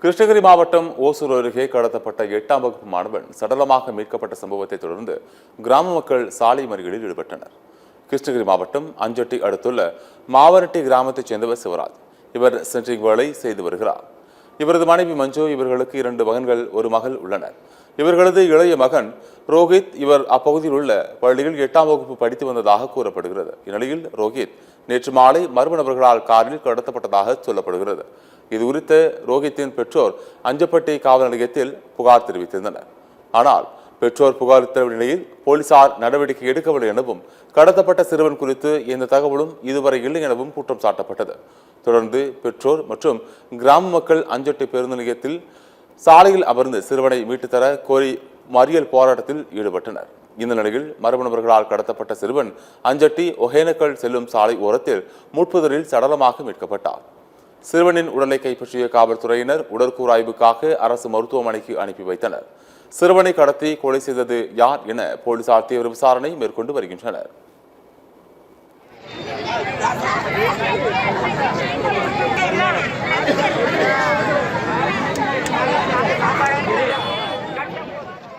கிருஷ்ணகிரி மாவட்டம் ஓசூர் அருகே கடத்தப்பட்ட 8ஆம் வகுப்பு மாணவன் சடலமாக மீட்கப்பட்ட சம்பவத்தை தொடர்ந்து கிராம மக்கள் சாலை மறியலில் ஈடுபட்டனர். கிருஷ்ணகிரி மாவட்டம் அஞ்சட்டி அடுத்துள்ள மாவரட்டி கிராமத்தைச் சேர்ந்தவர் சிவராஜ். இவர் சென்ட்ரிங் வேலை செய்து வருகிறார். இவரது மனைவி மஞ்சு, இவர்களுக்கு 2 மகன்கள், ஒரு மகள் உள்ளனர். இவர்களது இளைய மகன் ரோஹித். இவர் அப்பகுதியில் உள்ள பள்ளியில் 8ஆம் வகுப்பு படித்து வந்ததாக கூறப்படுகிறது. இந்நிலையில் ரோஹித் நேற்று மாலை மர்ம நபர்களால் காரில் கடத்தப்பட்டதாக சொல்லப்படுகிறது. இதுகுறித்து ரோஹித்தின் பெற்றோர் அஞ்சப்பட்டி காவல் நிலையத்தில் புகார் தெரிவித்திருந்தனர். ஆனால் பெற்றோர் புகாரித்த நிலையில் போலீசார் நடவடிக்கை எடுக்கவில்லை எனவும், கடத்தப்பட்ட சிறுவன் குறித்து எந்த தகவலும் இதுவரை இல்லை எனவும் குற்றம் சாட்டப்பட்டது. தொடர்ந்து பெற்றோர் மற்றும் கிராம மக்கள் அஞ்சட்டி பேருந்து நிலையத்தில் சாலையில் அமர்ந்து சிறுவனை மீட்டு தர கோரி மறியல் போராட்டத்தில் ஈடுபட்டனர். இந்த நிலையில் மர்ம நபர்களால் கடத்தப்பட்ட சிறுவன் அஞ்சட்டி ஒகேனக்கல் செல்லும் சாலை ஓரத்தில் முட்புதரில் சடலமாக மீட்கப்பட்டார். சிறுவனின் உடலை கைப்பற்றிய காவல்துறையினர் உடற்கூறாய்வுக்காக அரசு மருத்துவமனைக்கு அனுப்பி வைத்தனர். சிறுவனை கடத்தி கொலை செய்தது யார் என போலீசார் தீவிர விசாரணை மேற்கொண்டு வருகின்றனர்.